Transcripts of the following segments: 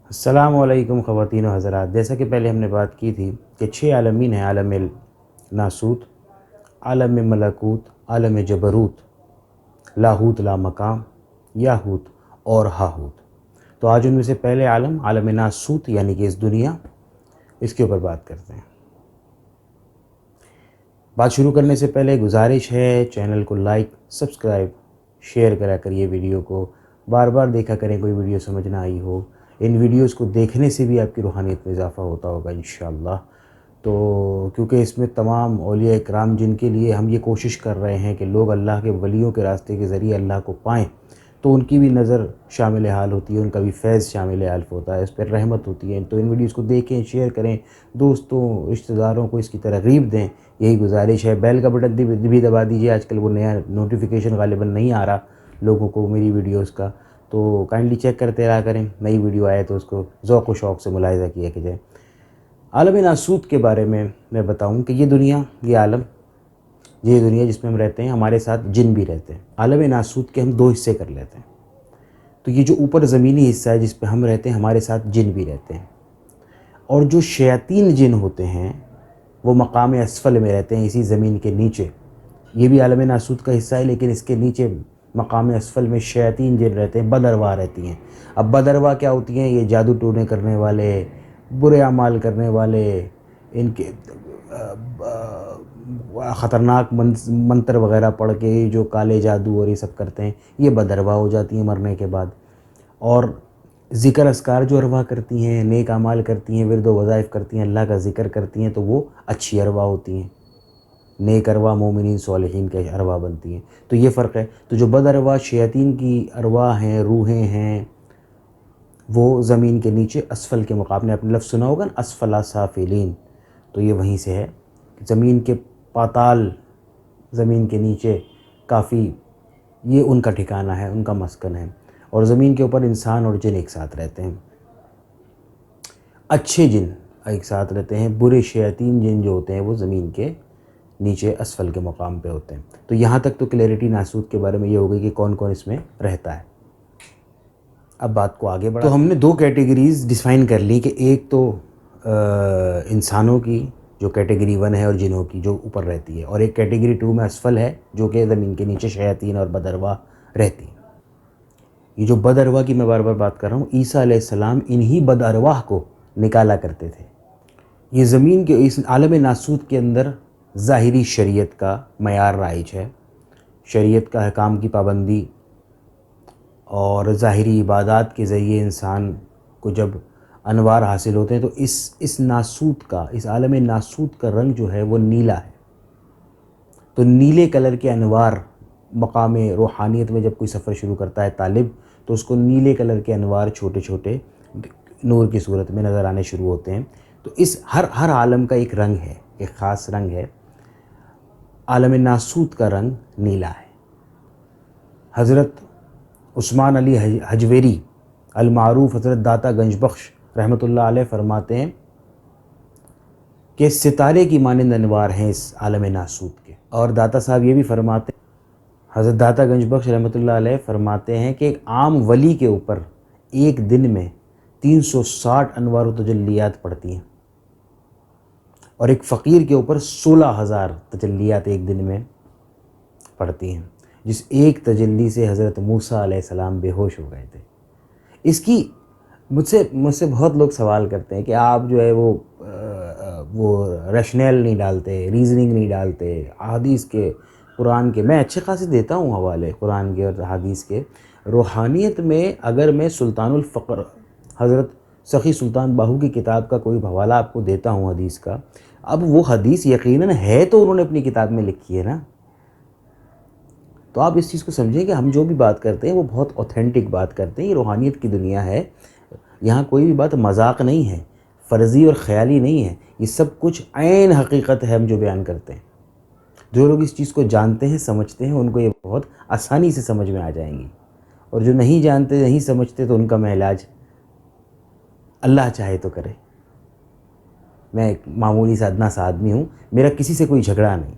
السلام علیکم خواتین و حضرات، جیسا کہ پہلے ہم نے بات کی تھی کہ 6 عالمین ہیں: عالم ناسوت، عالم ملکوت، عالم جبروت، لاہوت لا مقام، یاہوت اور ہاہوت۔ تو آج ان میں سے پہلے عالم ناسوت یعنی کہ اس دنیا، اس کے اوپر بات کرتے ہیں۔ بات شروع کرنے سے پہلے گزارش ہے، چینل کو لائک، سبسکرائب، شیئر کرا کریے، ویڈیو کو بار بار دیکھا کریں، کوئی ویڈیو سمجھ نہ آئی ہو۔ ان ویڈیوز کو دیکھنے سے بھی آپ کی روحانیت میں اضافہ ہوتا ہوگا انشاءاللہ۔ تو کیونکہ اس میں تمام اولیاء اکرام جن کے لیے ہم یہ کوشش کر رہے ہیں کہ لوگ اللہ کے ولیوں کے راستے کے ذریعے اللہ کو پائیں، تو ان کی بھی نظر شامل حال ہوتی ہے، ان کا بھی فیض شامل حال ہوتا ہے، اس پر رحمت ہوتی ہے۔ تو ان ویڈیوز کو دیکھیں، شیئر کریں، دوستوں رشتہ داروں کو اس کی ترغیب دیں، یہی گزارش ہے۔ بیل کا بٹن بھی دبا دیجئے، آج کل وہ نیا نوٹیفیکیشن غالباً نہیں آ رہا لوگوں کو میری ویڈیوز کا، تو کائنڈلی چیک کرتے رہا کریں، نئی ویڈیو آئے تو اس کو ذوق و شوق سے ملاحظہ کیا کہ جائے۔ عالم ناسوت کے بارے میں بتاؤں کہ یہ دنیا، یہ عالم، یہ دنیا جس میں ہم رہتے ہیں، ہمارے ساتھ جن بھی رہتے ہیں۔ عالم ناسوت کے ہم 2 حصے کر لیتے ہیں۔ تو یہ جو اوپر زمینی حصہ ہے جس پہ ہم رہتے ہیں، ہمارے ساتھ جن بھی رہتے ہیں، اور جو شیاطین جن ہوتے ہیں وہ مقام اسفل میں رہتے ہیں، اسی زمین کے نیچے۔ یہ بھی عالم ناسوت کا حصہ ہے، لیکن اس کے نیچے مقام اسفل میں شیاطین جن رہتے ہیں، بدارواح رہتی ہیں۔ اب بدارواح کیا ہوتی ہیں؟ یہ جادو ٹونے کرنے والے، برے اعمال کرنے والے، ان کے خطرناک منتر وغیرہ پڑھ کے جو کالے جادو اور یہ سب کرتے ہیں، یہ بدارواح ہو جاتی ہیں مرنے کے بعد۔ اور ذکر اذکار جو ارواح کرتی ہیں، نیک اعمال کرتی ہیں، ورد و وظائف کرتی ہیں، اللہ کا ذکر کرتی ہیں، تو وہ اچھی ارواح ہوتی ہیں، نیک ارواح، مومنین صالحین کے ارواح بنتی ہیں۔ تو یہ فرق ہے۔ تو جو بد ارواح شیاطین کی ارواح ہیں، روحیں ہیں، وہ زمین کے نیچے اسفل کے مقام میں، اپنے لفظ سنا ہوگا نا، اسفل سافلین، تو یہ وہیں سے ہے، زمین کے پاتال، زمین کے نیچے کافی، یہ ان کا ٹھکانہ ہے، ان کا مسکن ہے۔ اور زمین کے اوپر انسان اور جن ایک ساتھ رہتے ہیں، اچھے جن ایک ساتھ رہتے ہیں، برے شیاطین جن جو ہوتے ہیں وہ زمین کے نیچے اسفل کے مقام پہ ہوتے ہیں۔ تو یہاں تک تو کلیئرٹی ناسوت کے بارے میں یہ ہو گئی کہ کون کون اس میں رہتا ہے۔ اب بات کو آگے بڑھا، تو ہم نے 2 کیٹیگریز ڈیفائن کر لی کہ ایک تو انسانوں کی جو کیٹیگری 1 ہے اور جنوں کی جو اوپر رہتی ہے، اور ایک کیٹیگری 2 میں اسفل ہے جو کہ زمین کے نیچے شیاطین اور بدارواح رہتی ہیں۔ یہ جو بد ارواح کی میں بار بار بات کر رہا ہوں، عیسیٰ علیہ السلام انہی بد ارواح کو نکالا کرتے تھے۔ یہ زمین کے اس عالم ناسوت کے اندر ظاہری شریعت کا معیار رائج ہے، شریعت کا احکام کی پابندی، اور ظاہری عبادات کے ذریعے انسان کو جب انوار حاصل ہوتے ہیں، تو اس ناسوت کا، اس عالم ناسوت کا رنگ جو ہے وہ نیلا ہے۔ تو نیلے کلر کے انوار، مقام روحانیت میں جب کوئی سفر شروع کرتا ہے طالب، تو اس کو نیلے کلر کے انوار چھوٹے چھوٹے نور کی صورت میں نظر آنے شروع ہوتے ہیں۔ تو اس ہر عالم کا ایک رنگ ہے، ایک خاص رنگ ہے۔ عالم ناسوت کا رنگ نیلا ہے۔ حضرت عثمان علی حجویری المعروف حضرت داتا گنج بخش رحمۃ اللہ علیہ فرماتے ہیں کہ ستارے کی مانند انوار ہیں اس عالم ناسوت کے۔ اور داتا صاحب یہ بھی فرماتے ہیں، حضرت داتا گنج بخش رحمۃ اللہ علیہ فرماتے ہیں کہ ایک عام ولی کے اوپر ایک دن میں 360 انوار و تجلیات پڑتی ہیں، اور ایک فقیر کے اوپر 16,000 تجلیات ایک دن میں پڑتی ہیں، جس ایک تجلی سے حضرت موسیٰ علیہ السلام بے ہوش ہو گئے تھے۔ اس کی مجھ سے بہت لوگ سوال کرتے ہیں کہ آپ جو ہے وہ ریشنل نہیں ڈالتے، ریزننگ نہیں ڈالتے احادیث کے، قرآن کے۔ میں اچھے خاصے دیتا ہوں حوالے قرآن کے اور حدیث کے۔ روحانیت میں اگر میں سلطان الفقر حضرت سخی سلطان باہو کی کتاب کا کوئی حوالہ آپ کو دیتا ہوں حدیث کا، اب وہ حدیث یقیناً ہے تو انہوں نے اپنی کتاب میں لکھی ہے نا، تو آپ اس چیز کو سمجھیں کہ ہم جو بھی بات کرتے ہیں وہ بہت اوتھینٹک بات کرتے ہیں۔ یہ روحانیت کی دنیا ہے، یہاں کوئی بھی بات مذاق نہیں ہے، فرضی اور خیالی نہیں ہے، یہ سب کچھ عین حقیقت ہے ہم جو بیان کرتے ہیں۔ جو لوگ اس چیز کو جانتے ہیں، سمجھتے ہیں، ان کو یہ بہت آسانی سے سمجھ میں آ جائیں گی، اور جو نہیں جانتے، نہیں سمجھتے، تو ان کا میں علاج اللہ چاہے تو کرے۔ میں ایک معمولی سا ادنا سا آدمی ہوں، میرا کسی سے کوئی جھگڑا نہیں،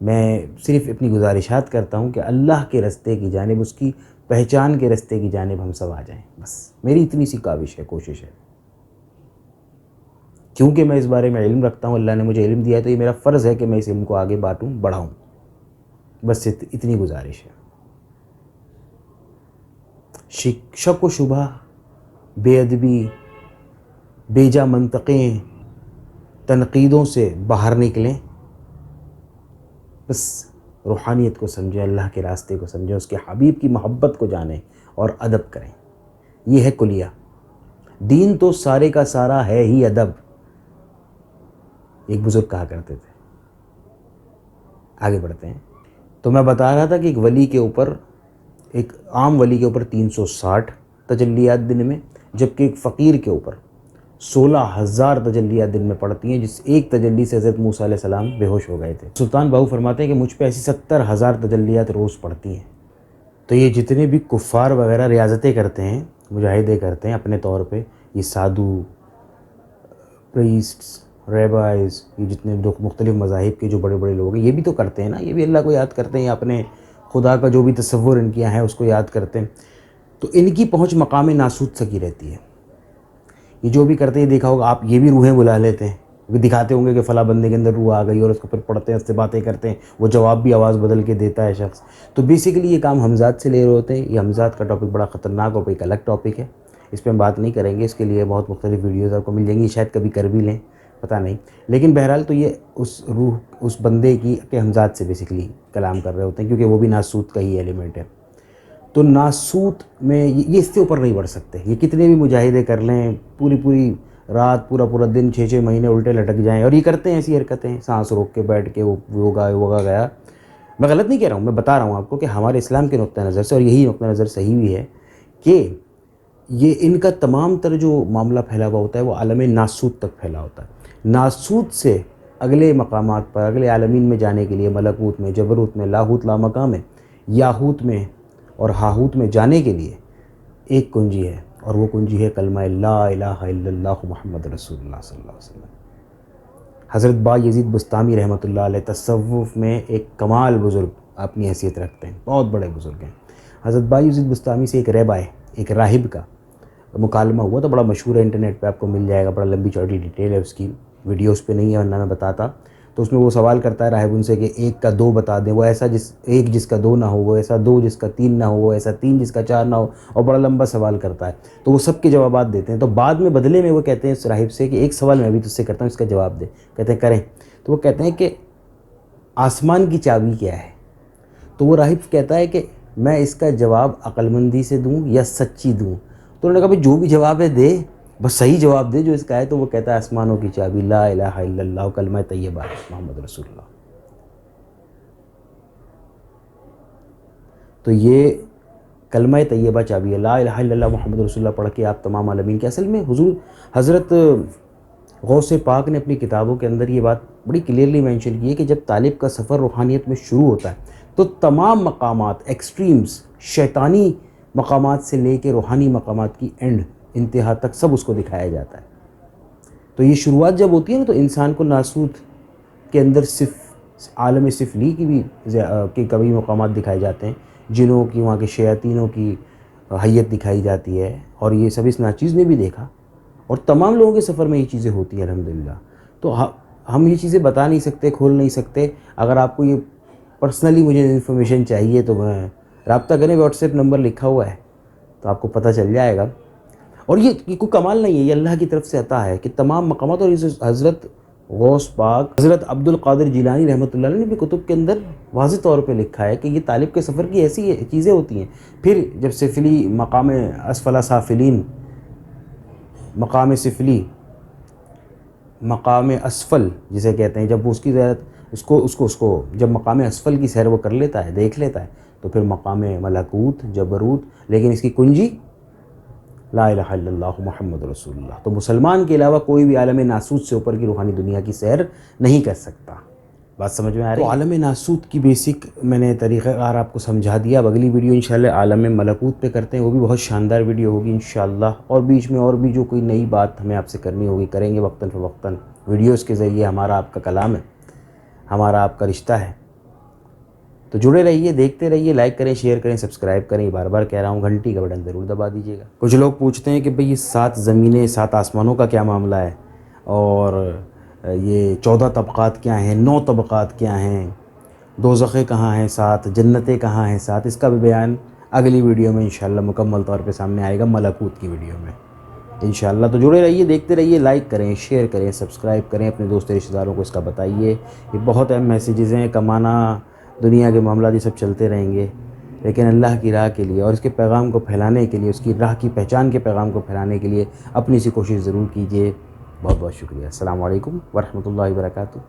میں صرف اپنی گزارشات کرتا ہوں کہ اللہ کے رستے کی جانب اس کی پہچان کے رستے کی جانب ہم سب آ جائیں، بس میری اتنی سی کاوش ہے، کوشش ہے، کیونکہ میں اس بارے میں علم رکھتا ہوں، اللہ نے مجھے علم دیا ہے، تو یہ میرا فرض ہے کہ میں اس علم کو آگے بانٹوں، بڑھاؤں، بس اتنی گزارش ہے۔ شک و شبہ، بے ادبی، بیجا منطقیں، تنقیدوں سے باہر نکلیں، بس روحانیت کو سمجھیں، اللہ کے راستے کو سمجھیں، اس کے حبیب کی محبت کو جانیں اور ادب کریں۔ یہ ہے کلیہ، دین تو سارے کا سارا ہے ہی ادب، ایک بزرگ کہا کرتے تھے۔ آگے بڑھتے ہیں۔ تو میں بتا رہا تھا کہ ایک ولی کے اوپر، ایک عام ولی کے اوپر 360 تجلیات دن میں، جبکہ ایک فقیر کے اوپر 16,000 تجلیات دن میں پڑتی ہیں، جس ایک تجلی سے حضرت موسیٰ علیہ السلام بے ہوش ہو گئے تھے۔ سلطان باہو فرماتے ہیں کہ مجھ پہ ایسی 70,000 تجلیات روز پڑتی ہیں۔ تو یہ جتنے بھی کفار وغیرہ ریاضتیں کرتے ہیں، مجاہدے کرتے ہیں اپنے طور پہ، یہ سادھو، پریسٹس، ریبائز، یہ جتنے مختلف مذاہب کے جو بڑے بڑے لوگ ہیں، یہ بھی تو کرتے ہیں نا، یہ بھی اللہ کو یاد کرتے ہیں، یا اپنے خدا کا جو بھی تصور ان کے یہاں ہے اس کو یاد کرتے ہیں۔ تو ان کی پہنچ مقام ناسوت تک ہی رہتی ہے۔ یہ جو بھی کرتے ہیں، دیکھا ہوگا آپ، یہ بھی روحیں بلا لیتے ہیں، وہ دکھاتے ہوں گے کہ فلاں بندے کے اندر روح آ گئی، اور اس کو پھر پڑھتے ہیں، اس سے باتیں کرتے ہیں، وہ جواب بھی آواز بدل کے دیتا ہے شخص۔ تو بیسیکلی یہ کام ہمزاد سے لے رہے ہوتے ہیں۔ یہ ہمزاد کا ٹاپک بڑا خطرناک اور ایک الگ ٹاپک ہے، اس پہ ہم بات نہیں کریں گے، اس کے لیے بہت مختلف ویڈیوز آپ کو مل جائیں گی، شاید کبھی کر بھی لیں، پتہ نہیں۔ لیکن بہرحال تو یہ اس روح، اس بندے کی کہ ہمزاد سے بیسیکلی کلام کر رہے ہوتے ہیں، کیونکہ وہ بھی ناسوت کا ہی ایلیمنٹ ہے۔ تو ناسوت میں یہ اس سے اوپر نہیں بڑھ سکتے، یہ کتنے بھی مجاہدے کر لیں، پوری رات، پورا دن، 6 مہینے الٹے لٹک جائیں، اور یہ کرتے ہیں ایسی حرکتیں، سانس روک کے بیٹھ کے، وہ ہوگا گیا۔ میں غلط نہیں کہہ رہا ہوں، میں بتا رہا ہوں آپ کو کہ ہمارے اسلام کے نقطہ نظر سے، اور یہی نقطہ نظر صحیح بھی ہے، کہ یہ ان کا تمام تر جو معاملہ پھیلا ہوا ہوتا ہے وہ عالم ناسوت تک پھیلا ہوتا ہے۔ ناسوت سے اگلے مقامات پر، اگلے عالمین میں جانے کے لیے، ملکوت میں، جبروت میں، لاہوت لامکان میں، یاہوت میں اور ہاہوت میں جانے کے لیے ایک کنجی ہے، اور وہ کنجی ہے کلمہ لا الہ الا اللہ محمد رسول اللہ صلی اللہ علیہ وسلم۔ حضرت با یزید بستامی رحمۃ اللہ علیہ تصوف میں ایک کمال بزرگ اپنی حیثیت رکھتے ہیں، بہت بڑے بزرگ ہیں۔ حضرت با یزید بستامی سے ایک ریبائے، ایک راہب کا مکالمہ ہوا، تو بڑا مشہور ہے، انٹرنیٹ پہ آپ کو مل جائے گا، بڑا لمبی چوڑی ڈیٹیل ہے اس کی، ویڈیوز پہ نہیں ہے ورنہ میں بتاتا۔ تو اس میں وہ سوال کرتا ہے راہب ان سے کہ 1 کا 2 بتا دیں، وہ ایسا ایک جس کا 2 نہ ہو، وہ ایسا 2 جس کا 3 نہ ہو، وہ ایسا 3 جس کا 4 نہ ہو، اور بڑا لمبا سوال کرتا ہے۔ تو وہ سب کے جوابات دیتے ہیں، تو بعد میں بدلے میں وہ کہتے ہیں اس راہب سے کہ ایک سوال میں بھی تجھ سے کرتا ہوں، اس کا جواب دے۔ کہتے ہیں کریں۔ تو وہ کہتے ہیں کہ آسمان کی چابی کیا ہے؟ تو وہ راہب کہتا ہے کہ میں اس کا جواب عقل مندی سے دوں یا سچی دوں؟ تو انہوں نے کہا بھائی جو بھی جواب ہے دے، بس صحیح جواب دے جو اس کا ہے۔ تو وہ کہتا ہے آسمانوں کی چابی لا الہ الا اللہ، کلمہ طیبہ ہے، محمد رسول اللہ۔ تو یہ کلمہ طیبہ چابی ہے، لا الہ الا اللہ محمد رسول اللہ پڑھ کے آپ تمام عالمین کے، اصل میں حضور حضرت غوث پاک نے اپنی کتابوں کے اندر یہ بات بڑی کلیئرلی مینشن کی ہے کہ جب طالب کا سفر روحانیت میں شروع ہوتا ہے تو تمام مقامات، ایکسٹریمز، شیطانی مقامات سے لے کے روحانی مقامات کی اینڈ، انتہا تک سب اس کو دکھایا جاتا ہے۔ تو یہ شروعات جب ہوتی ہے نا، تو انسان کو ناسوت کے اندر صرف عالم سفلی کی بھی کہ کبھی مقامات دکھائے جاتے ہیں، جنوں کی، وہاں کے شیاطینوں کی حیت دکھائی جاتی ہے، اور یہ سب اس ناچیز نے بھی دیکھا، اور تمام لوگوں کے سفر میں یہ چیزیں ہوتی ہیں الحمدللہ۔ تو ہم یہ چیزیں بتا نہیں سکتے، کھول نہیں سکتے۔ اگر آپ کو یہ پرسنلی مجھے انفارمیشن چاہیے تو میں رابطہ کریں، واٹس ایپ نمبر لکھا ہوا ہے تو آپ کو پتہ چل جائے گا۔ اور یہ کوئی کمال نہیں ہے، یہ اللہ کی طرف سے عطا ہے کہ تمام مقامات، اور اس حضرت غوث پاک، حضرت عبد القادر جیلانی رحمۃ اللہ علیہ نے بھی کتب کے اندر واضح طور پہ لکھا ہے کہ یہ طالب کے سفر کی ایسی چیزیں ہوتی ہیں۔ پھر جب سفلی مقام اسفل سافلین، مقام سفلی، مقام اسفل جسے کہتے ہیں، جب وہ اس کی زیارت اس کو جب مقام اسفل کی سیر وہ کر لیتا ہے، دیکھ لیتا ہے، تو پھر مقام ملکوت، جبروت، لیکن اس کی کنجی لا الہ الا اللہ محمد رسول اللہ۔ تو مسلمان کے علاوہ کوئی بھی عالم ناسوت سے اوپر کی روحانی دنیا کی سیر نہیں کر سکتا۔ بات سمجھ میں آ رہی ہے؟ تو عالم ناسوت کی بیسک میں نے طریقہ کار آپ کو سمجھا دیا۔ اب اگلی ویڈیو انشاءاللہ عالم ملکوت پہ کرتے ہیں، وہ بھی بہت شاندار ویڈیو ہوگی انشاءاللہ، اور بیچ میں اور بھی جو کوئی نئی بات ہمیں آپ سے کرنی ہوگی کریں گے وقتاً فوقتاً۔ ویڈیوز کے ذریعے ہمارا آپ کا کلام ہے، ہمارا آپ کا رشتہ ہے۔ تو جڑے رہیے، دیکھتے رہیے، لائک کریں، شیئر کریں، سبسکرائب کریں، بار بار کہہ رہا ہوں گھنٹی کا بٹن ضرور دبا دیجیے گا۔ کچھ لوگ پوچھتے ہیں کہ بھئی یہ 7 زمینیں 7 آسمانوں کا کیا معاملہ ہے، اور یہ 14 طبقات کیا ہیں، 9 طبقات کیا ہیں، دوزخیں کہاں ہیں 7، جنتیں کہاں ہیں 7، اس کا بھی بیان اگلی ویڈیو میں انشاءاللہ مکمل طور پہ سامنے آئے گا، ملکوت کی ویڈیو میں انشاءاللہ۔ تو جڑے رہیے، دیکھتے رہیے، لائک کریں، شیئر کریں، سبسکرائب کریں، اپنے دوست رشتہ داروں کو اس کا بتائیے۔ یہ بہت اہم میسیجز ہیں، کمانا، دنیا کے معاملات یہ سب چلتے رہیں گے، لیکن اللہ کی راہ کے لیے اور اس کے پیغام کو پھیلانے کے لیے، اس کی راہ کی پہچان کے پیغام کو پھیلانے کے لیے اپنی سی کوشش ضرور کیجیے۔ بہت بہت شکریہ۔ السلام علیکم ورحمۃ اللہ وبرکاتہ۔